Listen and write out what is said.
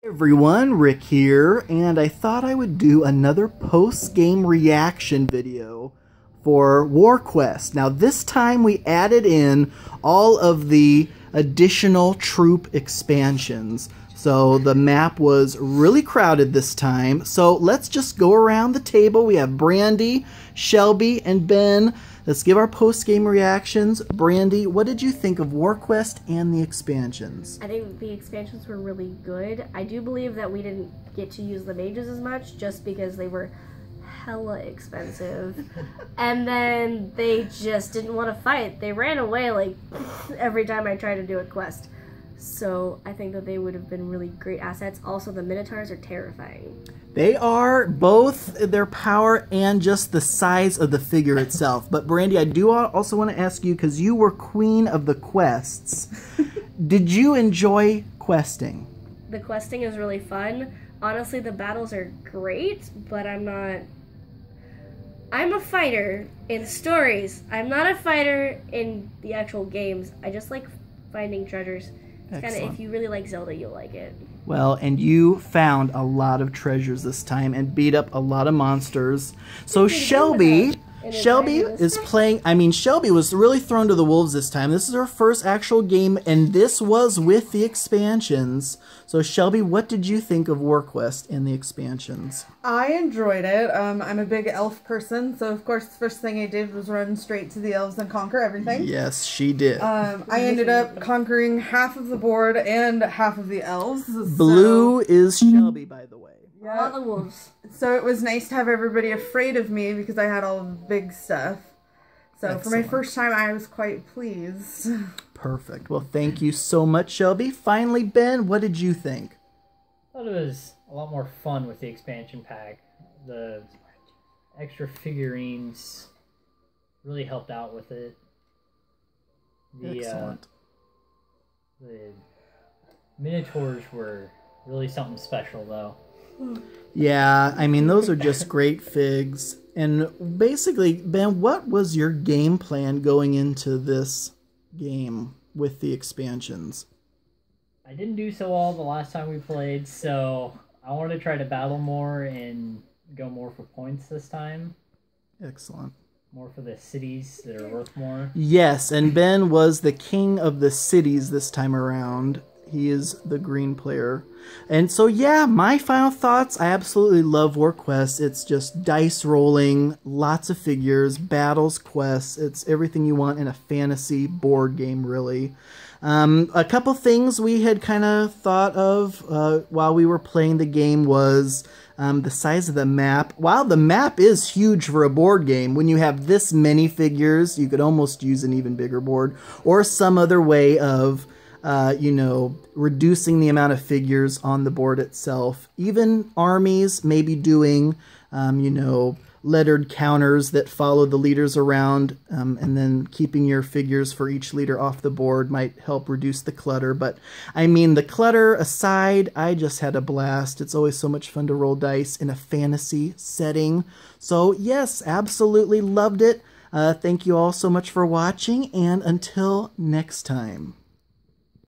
Everyone, Rick here, and I thought I would do another post-game reaction video for WarQuest. Now this time we added in all of the additional troop expansions. So the map was really crowded this time. So let's just go around the table. We have Brandy, Shelby, and Ben. Let's give our post-game reactions. Brandy, what did you think of WarQuest and the expansions? I think the expansions were really good. I do believe that we didn't get to use the mages as much just because they were hella expensive. And then they just didn't want to fight. They ran away like every time I tried to do a quest. So I think that they would have been really great assets. Also, the Minotaurs are terrifying. They are, both their power and just the size of the figure itself. But Brandy, I do also want to ask you, because you were queen of the quests, did you enjoy questing? The questing is really fun. Honestly, the battles are great, but I'm a fighter in stories. I'm not a fighter in the actual games. I just like finding treasures. It's kind of, if you really like Zelda, you'll like it. Well, and you found a lot of treasures this time and beat up a lot of monsters. So Shelby is playing, Shelby was really thrown to the wolves this time. This is her first actual game, and this was with the expansions. So Shelby, what did you think of WarQuest and the expansions? I enjoyed it. I'm a big elf person, so of course the first thing I did was run straight to the elves and conquer everything. Yes, she did. I ended up conquering half of the board and half of the elves. Blue is Shelby, by the way. Yeah. All the wolves. So it was nice to have everybody afraid of me because I had all the big stuff. So Excellent. For my first time, I was quite pleased. Perfect. Well, thank you so much, Shelby. Finally, Ben, what did you think? I thought it was a lot more fun with the expansion pack. The extra figurines really helped out with it. Excellent. The Minotaurs were really something special, though. Yeah, those are just great figs. And basically, Ben, what was your game plan going into this game with the expansions? I didn't do so well the last time we played, so I wanted to try to battle more and go more for points this time. Excellent. More for the cities that are worth more. Yes, and Ben was the king of the cities this time around. He is the green player. And so, yeah, my final thoughts, I absolutely love WarQuest. It's just dice rolling, lots of figures, battles, quests. It's everything you want in a fantasy board game, really. A couple things we had kind of thought of while we were playing the game was the size of the map. While the map is huge for a board game, when you have this many figures, you could almost use an even bigger board or some other way of reducing the amount of figures on the board itself. Even armies maybe doing, lettered counters that follow the leaders around, and then keeping your figures for each leader off the board might help reduce the clutter. But, the clutter aside, I just had a blast. It's always so much fun to roll dice in a fantasy setting. So, yes, absolutely loved it. Thank you all so much for watching, and until next time.